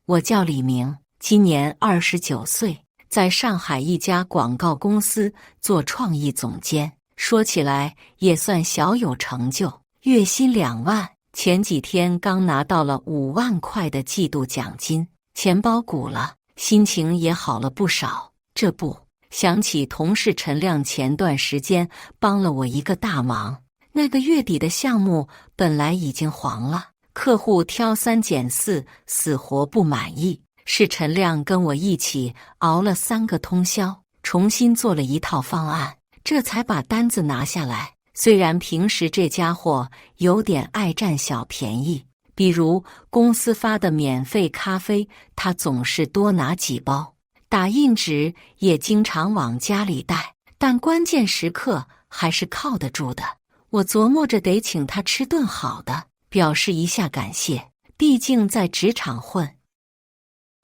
我叫李明，今年29岁，在上海一家广告公司做创意总监，说起来也算小有成就，月薪2万。前几天刚拿到了5万块的季度奖金，钱包鼓了，心情也好了不少。这不，想起同事陈亮前段时间帮了我一个大忙，那个月底的项目本来已经黄了，客户挑3拣4，死活不满意，是陈亮跟我一起熬了3个通宵，重新做了一套方案，这才把单子拿下来。虽然平时这家伙有点爱占小便宜，比如公司发的免费咖啡，他总是多拿几包，打印纸也经常往家里带，但关键时刻还是靠得住的。我琢磨着得请他吃顿好的，表示一下感谢，毕竟在职场混，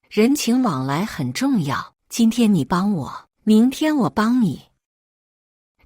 人情往来很重要。今天你帮我，明天我帮你，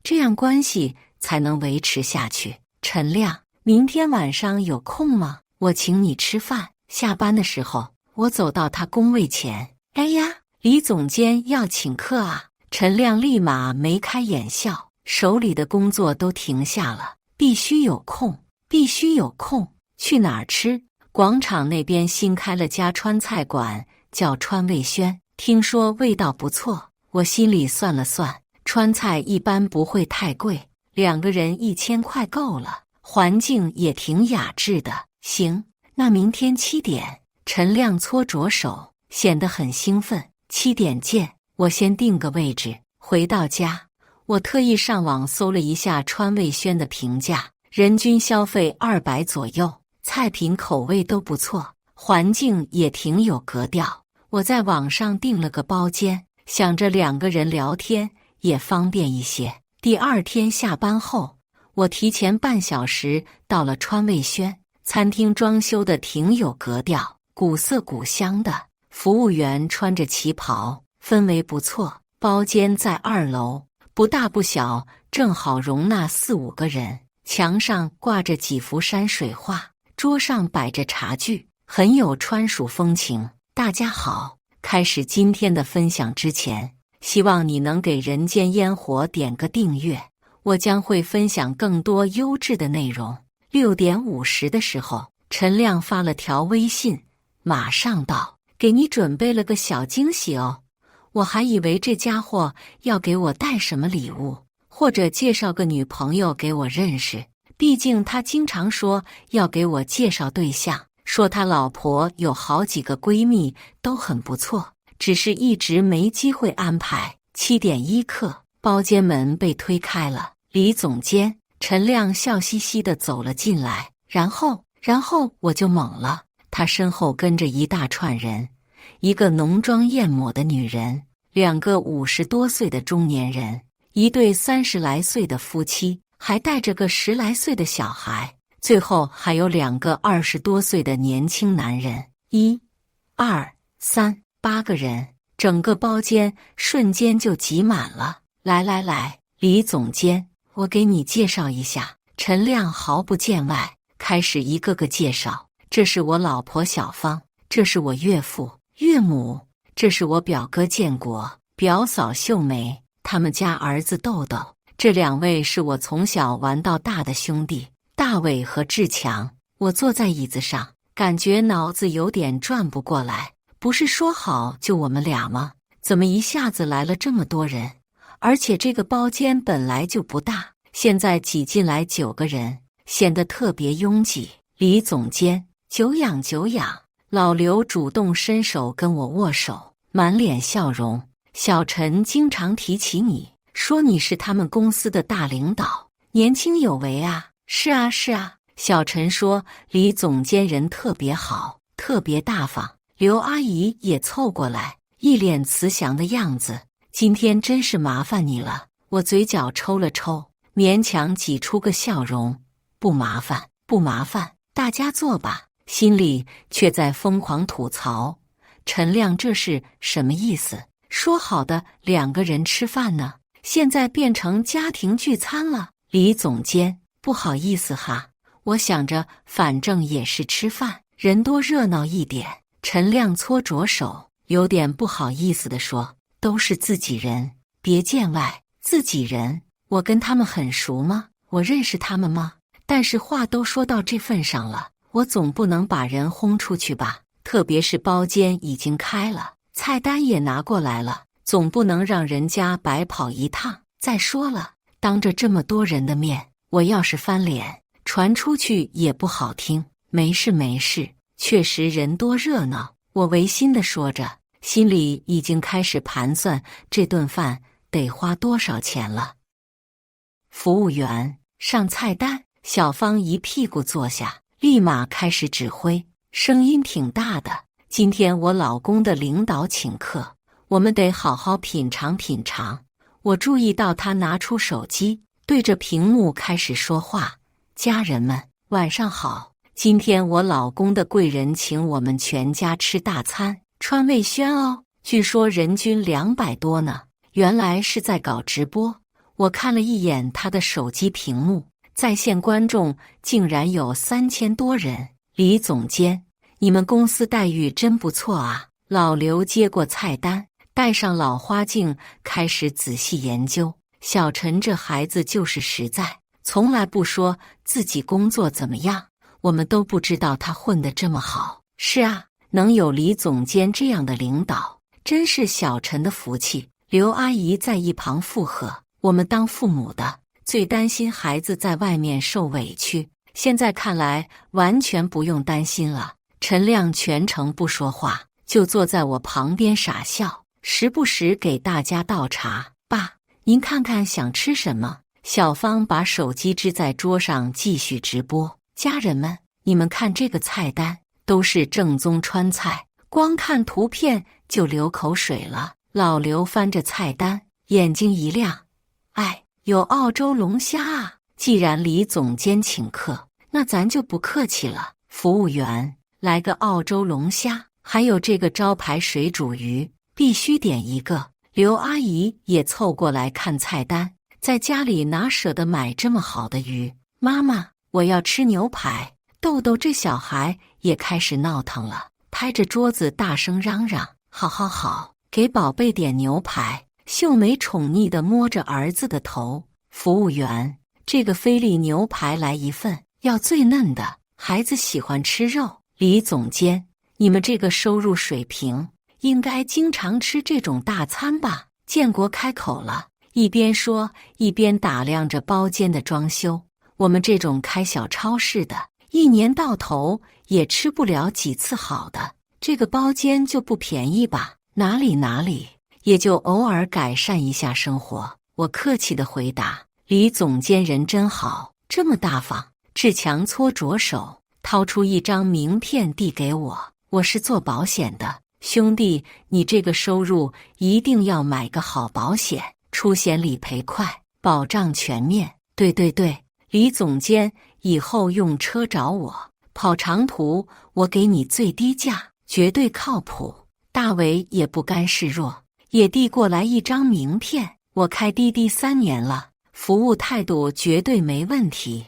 这样关系才能维持下去。陈亮，明天晚上有空吗？我请你吃饭。下班的时候，我走到他工位前，哎呀，李总监要请客啊！陈亮立马眉开眼笑，手里的工作都停下了，必须有空，必须有空。去哪儿吃？广场那边新开了家川菜馆，叫川味轩，听说味道不错。我心里算了算，川菜一般不会太贵，2个人1000块够了，环境也挺雅致的。行，那明天7点。陈亮搓着手，显得很兴奋。7点见，我先定个位置。回到家，我特意上网搜了一下川味轩的评价，人均消费200左右，菜品口味都不错，环境也挺有格调。我在网上订了个包间，想着2个人聊天也方便一些。第2天下班后，我提前半小时到了川味轩。餐厅装修的挺有格调，古色古香的，服务员穿着旗袍，氛围不错。包间在2楼，不大不小，正好容纳4、5个人。墙上挂着几幅山水画，桌上摆着茶具，很有川蜀风情。大家好，开始今天的分享之前，希望你能给人间烟火点个订阅，我将会分享更多优质的内容。6点50的时候，陈亮发了条微信，马上到，给你准备了个小惊喜哦。我还以为这家伙要给我带什么礼物，或者介绍个女朋友给我认识，毕竟他经常说要给我介绍对象，说他老婆有好几个闺蜜都很不错，只是一直没机会安排。7点1刻，包间门被推开了，李总监陈亮笑嘻嘻地走了进来，然后我就懵了，他身后跟着一大串人，一个浓妆艳抹的女人，2个50多岁的中年人，一对30来岁的夫妻，还带着个10来岁的小孩，最后还有2个20多岁的年轻男人。1、2、3， 8个人，整个包间瞬间就挤满了。来，李总监，我给你介绍一下。陈亮毫不见外，开始一个个介绍。这是我老婆小芳，这是我岳父、岳母，这是我表哥建国，表嫂秀梅，他们家儿子豆豆。这2位是我从小玩到大的兄弟，大伟和志强。我坐在椅子上，感觉脑子有点转不过来。不是说好就我们俩吗？怎么一下子来了这么多人？而且这个包间本来就不大，现在挤进来9个人，显得特别拥挤。李总监，久仰久仰。老刘主动伸手跟我握手，满脸笑容。小陈经常提起你，说你是他们公司的大领导，年轻有为啊。是啊。小陈说李总监人特别好，特别大方。刘阿姨也凑过来，一脸慈祥的样子。今天真是麻烦你了。我嘴角抽了抽，勉强挤出个笑容。不麻烦，大家坐吧。心里却在疯狂吐槽，陈亮这是什么意思？说好的2个人吃饭呢，现在变成家庭聚餐了。李总监，不好意思哈，我想着反正也是吃饭，人多热闹一点，陈亮搓着手，有点不好意思地说：“都是自己人，别见外。自己人，我跟他们很熟吗？我认识他们吗？但是话都说到这份上了，我总不能把人轰出去吧？特别是包间已经开了，菜单也拿过来了，总不能让人家白跑一趟。再说了，当着这么多人的面，我要是翻脸，传出去也不好听。没事没事，确实人多热闹。”我违心地说着，心里已经开始盘算这顿饭得花多少钱了。服务员上菜单，小芳一屁股坐下，立马开始指挥，声音挺大的。今天我老公的领导请客，我们得好好品尝品尝。我注意到他拿出手机，对着屏幕开始说话：“家人们，晚上好。今天我老公的贵人请我们全家吃大餐，川味轩哦，据说人均200多呢。”原来是在搞直播。我看了一眼他的手机屏幕，在线观众竟然有3000多人。李总监，你们公司待遇真不错啊。老刘接过菜单，戴上老花镜，开始仔细研究。小陈这孩子就是实在，从来不说自己工作怎么样，我们都不知道他混得这么好。是啊，能有李总监这样的领导，真是小陈的福气。刘阿姨在一旁附和：“我们当父母的最担心孩子在外面受委屈，现在看来完全不用担心了。”陈亮全程不说话，就坐在我旁边傻笑，时不时给大家倒茶。“爸，您看看想吃什么？”小芳把手机支在桌上继续直播：“家人们，你们看这个菜单，都是正宗川菜，光看图片就流口水了。”老刘翻着菜单，眼睛一亮：“哎，有澳洲龙虾啊！既然李总监请客，那咱就不客气了。服务员，来个澳洲龙虾，还有这个招牌水煮鱼，必须点一个。”刘阿姨也凑过来看菜单，在家里哪舍得买这么好的鱼？妈妈，我要吃牛排。豆豆这小孩也开始闹腾了，拍着桌子大声嚷嚷：“好好好！给宝贝点牛排。”秀梅宠溺地摸着儿子的头：“服务员，这个菲力牛排来一份，要最嫩的，孩子喜欢吃肉。”李总监，你们这个收入水平，应该经常吃这种大餐吧？建国开口了，一边说一边打量着包间的装修。我们这种开小超市的，一年到头也吃不了几次好的，这个包间就不便宜吧？哪里，也就偶尔改善一下生活。我客气地回答。李总监人真好，这么大方。志强搓着手，掏出一张名片递给我：“我是做保险的，兄弟，你这个收入一定要买个好保险，出险理赔快，保障全面。”对，李总监，以后用车找我，跑长途我给你最低价，绝对靠谱。大伟也不甘示弱，也递过来一张名片：“我开滴滴3年了，服务态度绝对没问题。”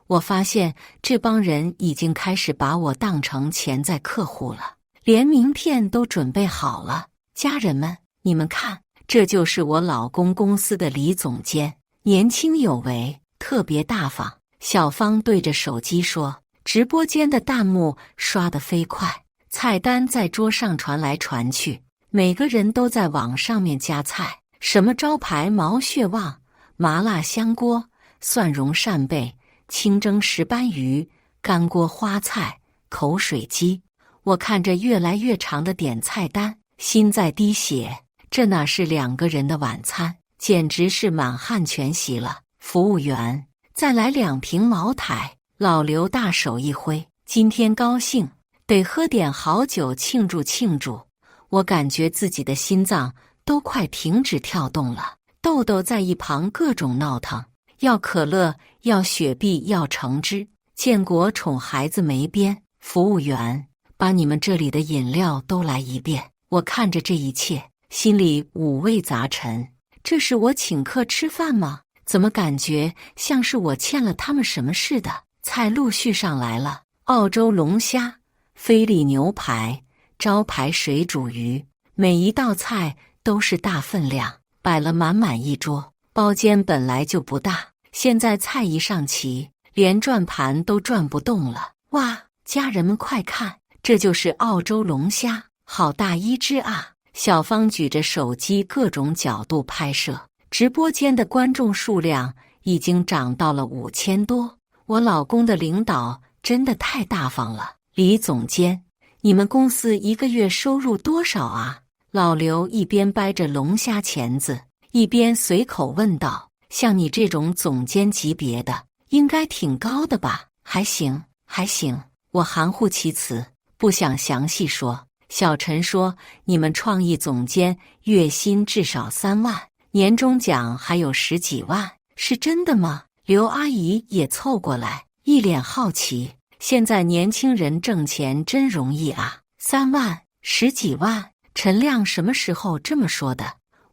我发现这帮人已经开始把我当成潜在客户了，连名片都准备好了。家人们，你们看，这就是我老公公司的李总监，年轻有为，特别大方。小芳对着手机说。直播间的弹幕刷得飞快，菜单在桌上传来传去，每个人都在往上面加菜，什么招牌毛血旺、麻辣香锅、蒜蓉扇贝、清蒸石斑鱼、干锅花菜、口水鸡。我看着越来越长的点菜单，心在滴血，这哪是2个人的晚餐，简直是满汉全席了。服务员，再来2瓶茅台。老刘大手一挥，今天高兴，得喝点好酒庆祝庆祝。我感觉自己的心脏都快停止跳动了。豆豆在一旁各种闹腾，要可乐，要雪碧，要橙汁。建国宠孩子没边。服务员，把你们这里的饮料都来一遍。我看着这一切，心里五味杂陈。这是我请客吃饭吗？怎么感觉像是我欠了他们什么似的？菜陆续上来了，澳洲龙虾、菲力牛排、招牌水煮鱼，每一道菜都是大分量，摆了满满一桌。包间本来就不大，现在菜一上齐，连转盘都转不动了。哇，家人们快看，这就是澳洲龙虾，好大一只啊！小芳举着手机各种角度拍摄，直播间的观众数量已经涨到了5000多。我老公的领导真的太大方了。李总监，你们公司一个月收入多少啊？老刘一边掰着龙虾钳子，一边随口问道。像你这种总监级别的，应该挺高的吧？还行，还行。我含糊其辞，不想详细说。小陈说，你们创意总监月薪至少3万，年终奖还有10几万，是真的吗？刘阿姨也凑过来，一脸好奇。现在年轻人挣钱真容易啊，3万、10几万。陈亮什么时候这么说的？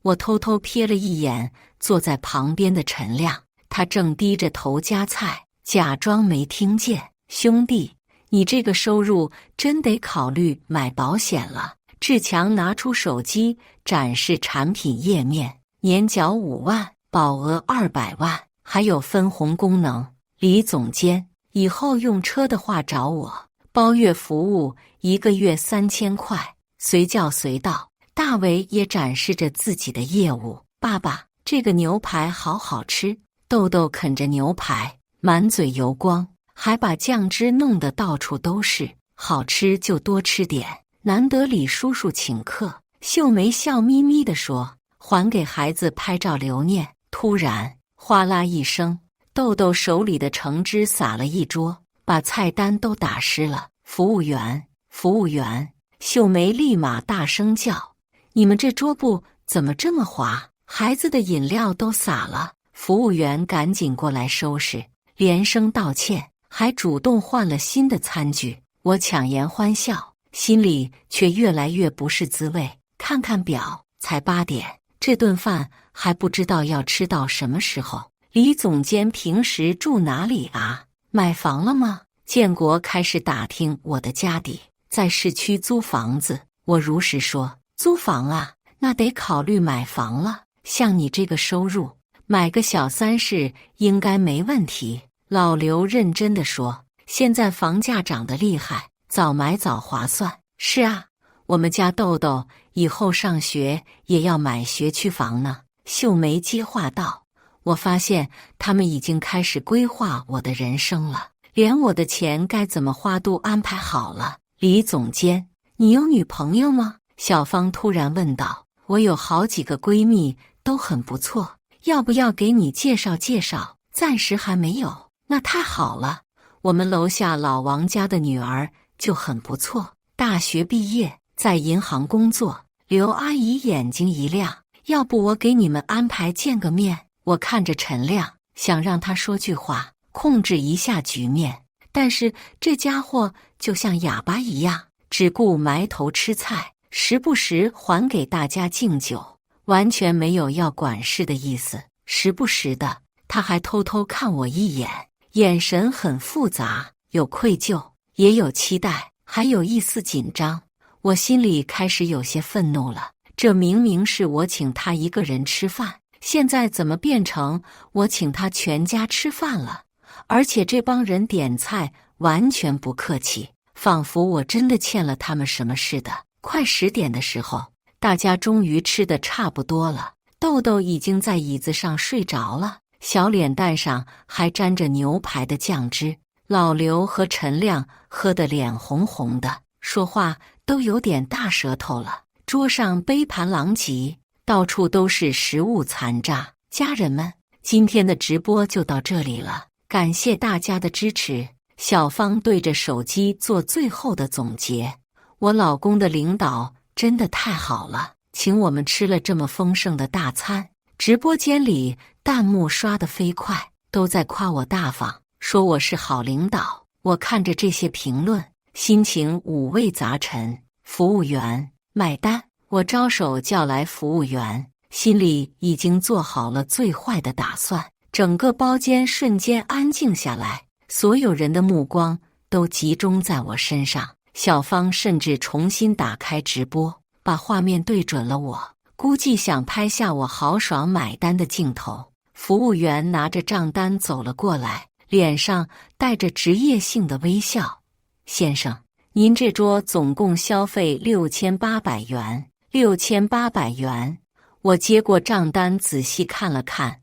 我偷偷瞥了一眼坐在旁边的陈亮，他正低着头夹菜，假装没听见。兄弟，你这个收入真得考虑买保险了。志强拿出手机展示产品页面，年缴5万，保额200万，还有分红功能。李总监，以后用车的话找我，包月服务，1个月3000块，随叫随到。大伟也展示着自己的业务。爸爸，这个牛排好好吃。豆豆啃着牛排，满嘴油光，还把酱汁弄得到处都是。好吃就多吃点，难得李叔叔请客。秀梅笑眯眯地说，还给孩子拍照留念。突然，哗啦一声，豆豆手里的橙汁洒了一桌，把菜单都打湿了。服务员，服务员！秀梅立马大声叫，你们这桌布怎么这么滑？孩子的饮料都洒了。服务员赶紧过来收拾，连声道歉，还主动换了新的餐具。我强颜欢笑，心里却越来越不是滋味。看看表，才8点，这顿饭还不知道要吃到什么时候。李总监平时住哪里啊？买房了吗？建国开始打听我的家底，在市区租房子。我如实说，租房啊，那得考虑买房了。像你这个收入，买个小3室应该没问题。老刘认真地说，现在房价涨得厉害，早买早划算。是啊，我们家豆豆以后上学也要买学区房呢。秀梅接话道，我发现他们已经开始规划我的人生了，连我的钱该怎么花都安排好了。李总监，你有女朋友吗？小芳突然问道。我有好几个闺蜜都很不错，要不要给你介绍介绍？暂时还没有。那太好了，我们楼下老王家的女儿就很不错，大学毕业，在银行工作。刘阿姨眼睛一亮，要不我给你们安排见个面？我看着陈亮，想让他说句话，控制一下局面，但是这家伙就像哑巴一样，只顾埋头吃菜，时不时还给大家敬酒，完全没有要管事的意思。时不时的，他还偷偷看我一眼，眼神很复杂，有愧疚，也有期待，还有一丝紧张。我心里开始有些愤怒了，这明明是我请他一个人吃饭，现在怎么变成我请他全家吃饭了？而且这帮人点菜完全不客气，仿佛我真的欠了他们什么似的。快10点的时候，大家终于吃得差不多了。豆豆已经在椅子上睡着了，小脸蛋上还沾着牛排的酱汁。老刘和陈亮喝得脸红红的，说话都有点大舌头了。桌上杯盘狼藉，到处都是食物残渣。家人们，今天的直播就到这里了，感谢大家的支持。小芳对着手机做最后的总结。我老公的领导真的太好了，请我们吃了这么丰盛的大餐。直播间里弹幕刷得飞快，都在夸我大方，说我是好领导。我看着这些评论，心情五味杂陈。服务员，买单！我招手叫来服务员，心里已经做好了最坏的打算。整个包间瞬间安静下来，所有人的目光都集中在我身上。小芳甚至重新打开直播，把画面对准了我，估计想拍下我豪爽买单的镜头。服务员拿着账单走了过来，脸上带着职业性的微笑。先生，您这桌总共消费6800元。6800元。我接过账单仔细看了看，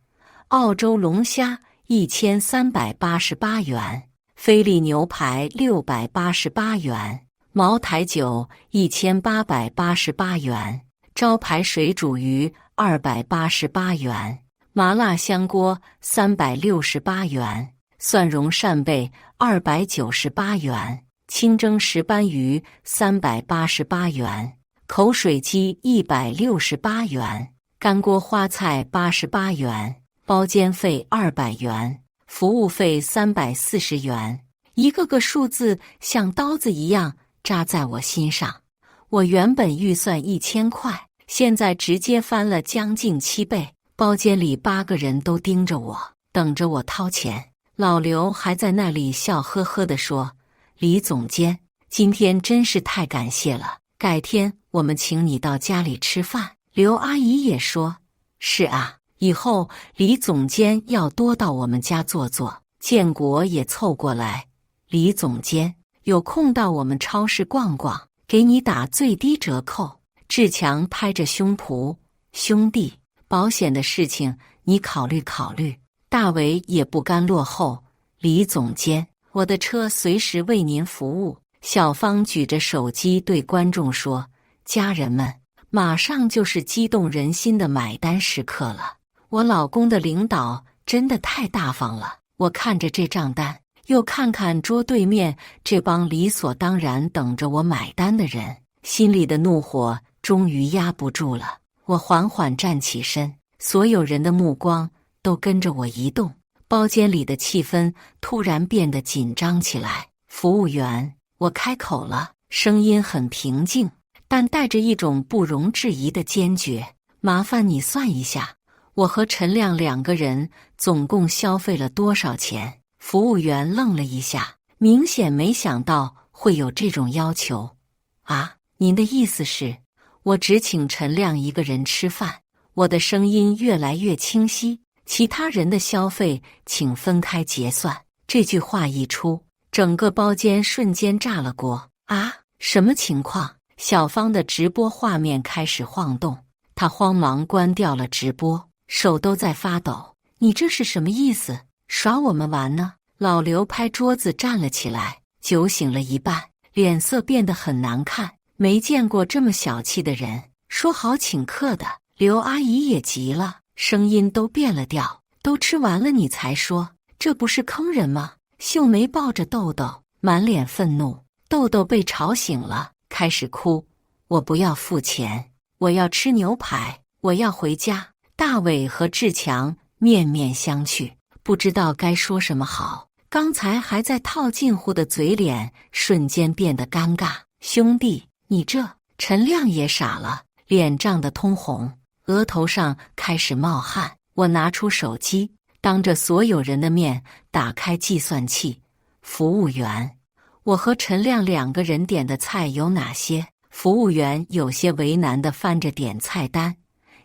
澳洲龙虾1388元，菲力牛排688元，茅台酒1888元，招牌水煮鱼288元，麻辣香锅368元，蒜蓉扇贝298元，清蒸石斑鱼388元，口水鸡168元，干锅花菜88元，包间费200元，服务费340元。一个个数字像刀子一样扎在我心上。我原本预算1000块，现在直接翻了将近7倍。包间里8个人都盯着我，等着我掏钱。老刘还在那里笑呵呵地说：“李总监，今天真是太感谢了，改天我们请你到家里吃饭。”刘阿姨也说：“是啊，以后李总监要多到我们家坐坐。”建国也凑过来：“李总监，有空到我们超市逛逛，给你打最低折扣。”志强拍着胸脯：“兄弟，保险的事情你考虑考虑。”大伟也不甘落后：“李总监，我的车随时为您服务。”小芳举着手机对观众说：“家人们，马上就是激动人心的买单时刻了。我老公的领导真的太大方了。”我看着这账单，又看看桌对面这帮理所当然等着我买单的人，心里的怒火终于压不住了。我缓缓站起身，所有人的目光都跟着我移动。包间里的气氛突然变得紧张起来。服务员，我开口了，声音很平静，但带着一种不容置疑的坚决：“麻烦你算一下，我和陈亮2个人总共消费了多少钱？”服务员愣了一下，明显没想到会有这种要求。“啊，您的意思是，我只请陈亮1个人吃饭？”我的声音越来越清晰：“其他人的消费请分开结算。”这句话一出，整个包间瞬间炸了锅。啊，什么情况？小芳的直播画面开始晃动，她慌忙关掉了直播，手都在发抖。“你这是什么意思？耍我们玩呢？”老刘拍桌子站了起来，酒醒了一半，脸色变得很难看，没见过这么小气的人，说好请客的。刘阿姨也急了，声音都变了调：“都吃完了你才说，这不是坑人吗？”秀梅抱着豆豆，满脸愤怒。豆豆被吵醒了，开始哭：“我不要付钱，我要吃牛排，我要回家。”大伟和志强面面相觑，不知道该说什么好。刚才还在套近乎的嘴脸瞬间变得尴尬。“兄弟，你这……”陈亮也傻了，脸涨得通红，额头上开始冒汗。我拿出手机，当着所有人的面打开计算器。“服务员，我和陈亮2个人点的菜有哪些？”服务员有些为难地翻着点菜单：“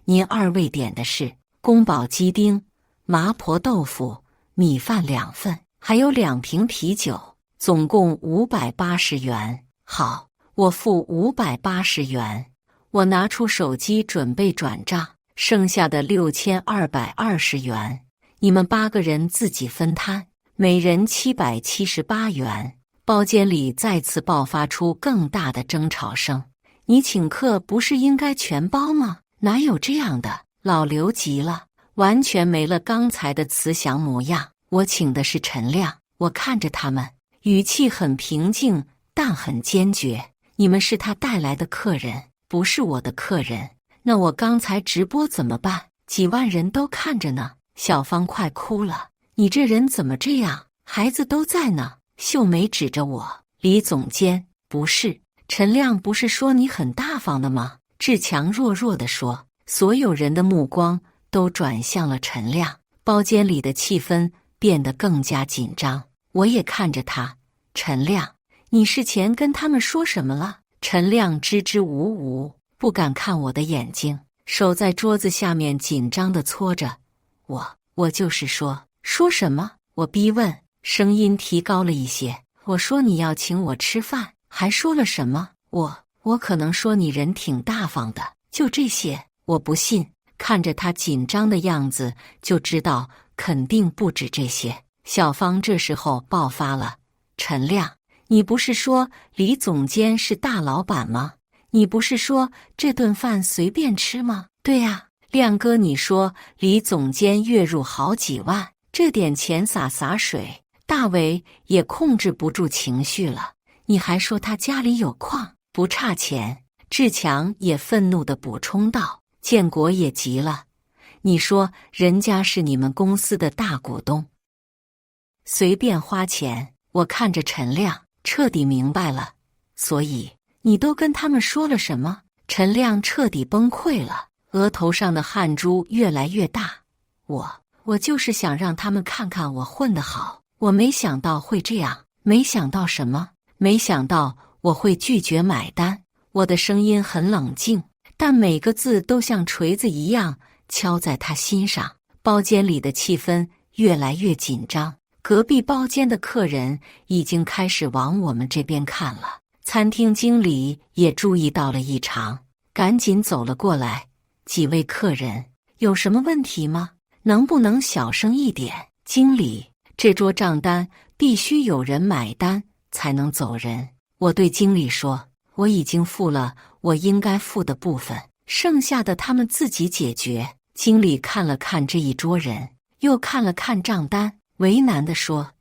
您2位点的是宫保鸡丁、麻婆豆腐、米饭2份，还有2瓶啤酒，总共580元。”“好，我付580元。”我拿出手机准备转账，剩下的6220元，你们8个人自己分摊，每人778元。包间里再次爆发出更大的争吵声：“你请客不是应该全包吗？哪有这样的？”老刘急了，完全没了刚才的慈祥模样。“我请的是陈亮。”我看着他们，语气很平静，但很坚决：“你们是他带来的客人，不是我的客人。那我刚才直播怎么办？几万人都看着呢。”小芳快哭了：“你这人怎么这样？孩子都在呢。”秀梅指着我：“李总监，不是，陈亮不是说你很大方的吗？”志强弱弱地说。所有人的目光都转向了陈亮，包间里的气氛变得更加紧张。我也看着他：“陈亮，你事前跟他们说什么了？陈亮支支吾吾，不敢看我的眼睛，手在桌子下面紧张地搓着。我就是说什么？我逼问，声音提高了一些。我说你要请我吃饭，还说了什么？我可能说你人挺大方的，就这些。我不信，看着他紧张的样子，就知道肯定不止这些。小芳这时候爆发了：陈亮，你不是说李总监是大老板吗？你不是说这顿饭随便吃吗？对呀，亮哥，你说李总监月入好几万，这点钱洒水，大为也控制不住情绪了。你还说他家里有矿，不差钱。志强也愤怒地补充道。建国也急了，你说人家是你们公司的大股东，随便花钱。我看着陈亮，彻底明白了。所以你都跟他们说了什么？陈亮彻底崩溃了，额头上的汗珠越来越大。我就是想让他们看看我混得好，我没想到会这样。没想到什么？没想到我会拒绝买单。我的声音很冷静，但每个字都像锤子一样敲在他心上。包间里的气氛越来越紧张，隔壁包间的客人已经开始往我们这边看了。餐厅经理也注意到了异常，赶紧走了过来。几位客人，有什么问题吗？能不能小声一点？经理，这桌账单必须有人买单才能走人。我对经理说，我已经付了我应该付的部分，剩下的他们自己解决。经理看了看这一桌人，又看了看账单，为难地说，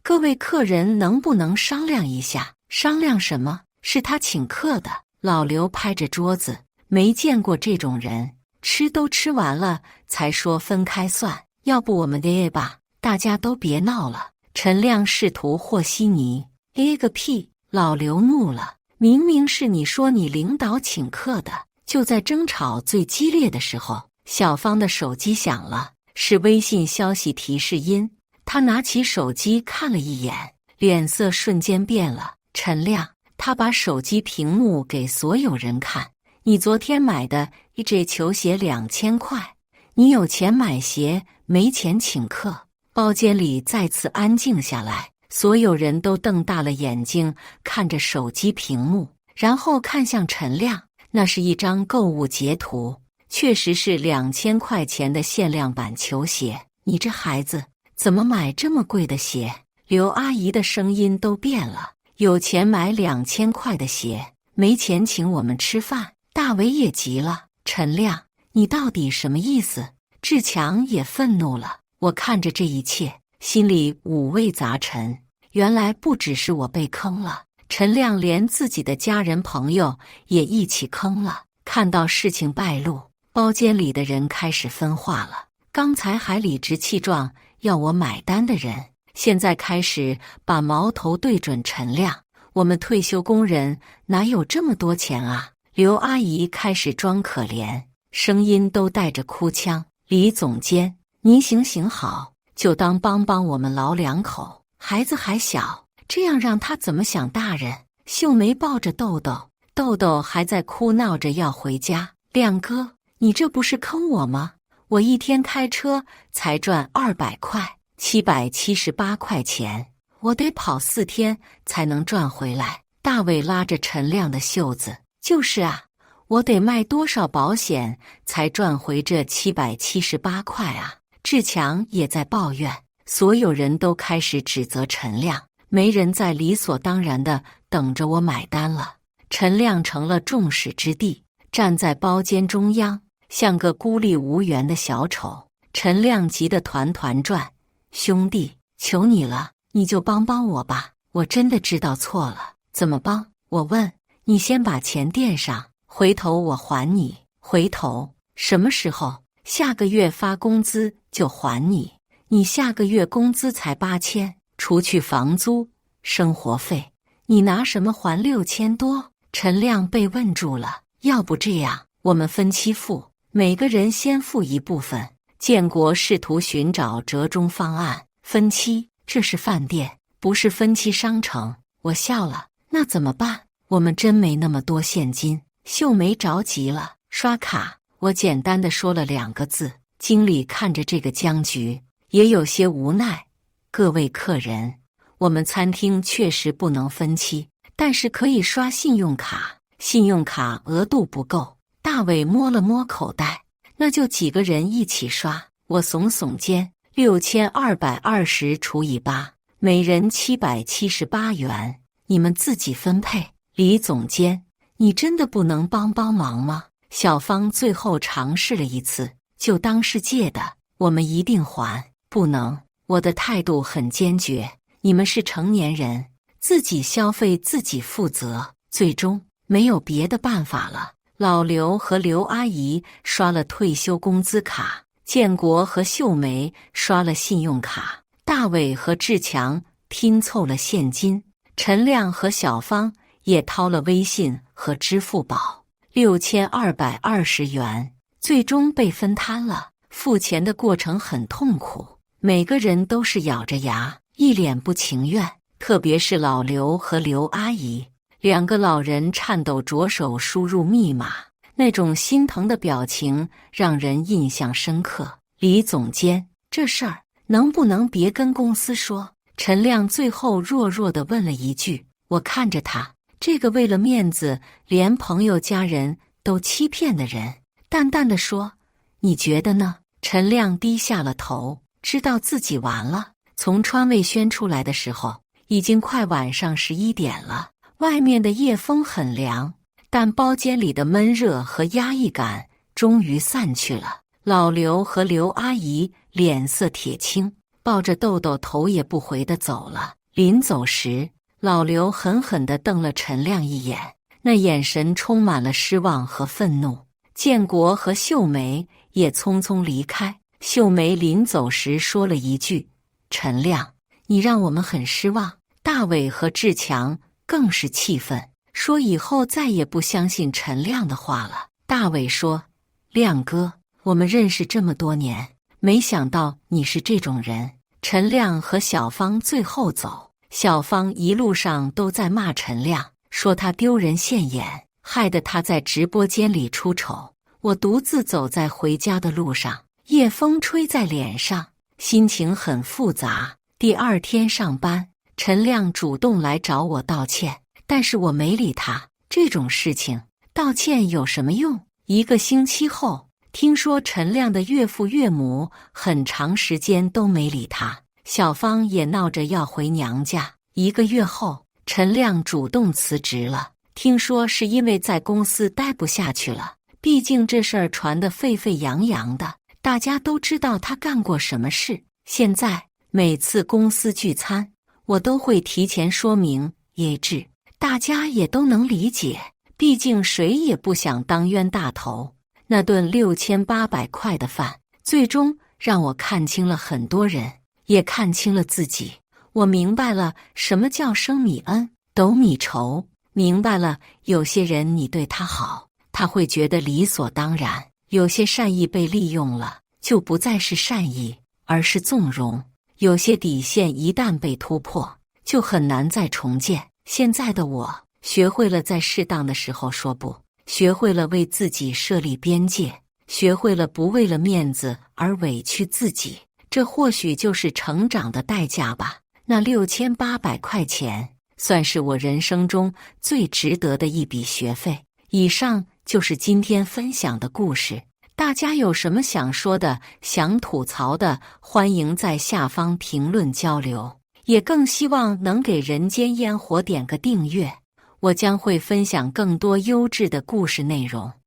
各位客人能不能商量一下？商量什么？是他请客的。老刘拍着桌子，没见过这种人，吃都吃完了才说分开算，要不我们A吧，大家都别闹了。陈亮试图和稀泥，A个屁！老刘怒了，明明是你说你领导请客的。就在争吵最激烈的时候，小芳的手机响了，是微信消息提示音。她拿起手机看了一眼，脸色瞬间变了。陈亮，他把手机屏幕给所有人看。你昨天买的一只球鞋2000块，你有钱买鞋，没钱请客。包间里再次安静下来，所有人都瞪大了眼睛看着手机屏幕，然后看向陈亮。那是一张购物截图，确实是2000块钱的限量版球鞋。你这孩子怎么买这么贵的鞋？刘阿姨的声音都变了。有钱买2000块的鞋，没钱请我们吃饭。大伟也急了，陈亮，你到底什么意思？志强也愤怒了。我看着这一切，心里五味杂陈。原来不只是我被坑了，陈亮连自己的家人朋友也一起坑了。看到事情败露，包间里的人开始分化了。刚才还理直气壮要我买单的人，现在开始把矛头对准陈亮。我们退休工人哪有这么多钱啊？刘阿姨开始装可怜，声音都带着哭腔。李总监，您行好，就当帮帮我们老两口，孩子还小，这样让他怎么想大人？秀梅抱着豆豆，豆豆还在哭闹着要回家。亮哥，你这不是坑我吗？我一天开车才赚200块，778块钱，我得跑4天才能赚回来。大伟拉着陈亮的袖子，就是啊，我得卖多少保险才赚回这778块啊？志强也在抱怨，所有人都开始指责陈亮，没人再理所当然的等着我买单了。陈亮成了众矢之的，站在包间中央，像个孤立无援的小丑。陈亮急得团团转，兄弟，求你了，你就帮帮我吧，我真的知道错了。怎么帮？我问。你先把钱垫上，回头我还你。回头？什么时候？下个月发工资就还你。你下个月工资才8000，除去房租、生活费，你拿什么还6000多？陈亮被问住了。要不这样，我们分期付，每个人先付一部分。建国试图寻找折中方案。分期？这是饭店，不是分期商城。我笑了。那怎么办？我们真没那么多现金。秀梅着急了。刷卡。我简单的说了2个字。经理看着这个僵局，也有些无奈。各位客人，我们餐厅确实不能分期，但是可以刷信用卡。信用卡额度不够。大伟摸了摸口袋，那就几个人一起刷。我耸耸肩，6220除以8，每人778元，你们自己分配。李总监，你真的不能帮忙吗？小芳最后尝试了一次，就当是借的，我们一定还。不能，我的态度很坚决，你们是成年人，自己消费自己负责。最终没有别的办法了。老刘和刘阿姨刷了退休工资卡，建国和秀梅刷了信用卡，大伟和志强拼凑了现金，陈亮和小芳也掏了微信和支付宝，6220元，最终被分摊了。付钱的过程很痛苦，每个人都是咬着牙，一脸不情愿，特别是老刘和刘阿姨，2个老人颤抖着手输入密码，那种心疼的表情让人印象深刻。李总监，这事儿能不能别跟公司说？陈亮最后弱弱地问了一句。我看着他，这个为了面子连朋友家人都欺骗的人，淡淡地说，你觉得呢？陈亮低下了头，知道自己完了。从川味轩出来的时候，已经快晚上11点了。外面的夜风很凉，但包间里的闷热和压抑感终于散去了。老刘和刘阿姨脸色铁青，抱着豆豆头也不回地走了。临走时，老刘狠狠地瞪了陈亮一眼，那眼神充满了失望和愤怒。建国和秀梅也匆匆离开。秀梅临走时说了一句，陈亮，你让我们很失望。大伟和志强更是气愤，说以后再也不相信陈亮的话了。大伟说，亮哥，我们认识这么多年，没想到你是这种人。陈亮和小芳最后走，小芳一路上都在骂陈亮，说他丢人现眼，害得他在直播间里出丑。我独自走在回家的路上，夜风吹在脸上，心情很复杂。第2天上班，陈亮主动来找我道歉，但是我没理他。这种事情道歉有什么用？1个星期后，听说陈亮的岳父岳母很长时间都没理他，小芳也闹着要回娘家。1个月后，陈亮主动辞职了，听说是因为在公司待不下去了。毕竟这事儿传得沸沸扬扬的，大家都知道他干过什么事。现在每次公司聚餐，我都会提前说明业制，大家也都能理解，毕竟谁也不想当冤大头。那顿6800块的饭，最终让我看清了很多人，也看清了自己。我明白了什么叫升米恩，斗米仇，明白了有些人你对他好，他会觉得理所当然，有些善意被利用了，就不再是善意，而是纵容。有些底线一旦被突破，就很难再重建。现在的我学会了在适当的时候说不，学会了为自己设立边界，学会了不为了面子而委屈自己。这或许就是成长的代价吧。那6800块钱算是我人生中最值得的一笔学费。以上就是今天分享的故事，大家有什么想说的、想吐槽的，欢迎在下方评论交流，也更希望能给人间烟火点个订阅，我将会分享更多优质的故事内容。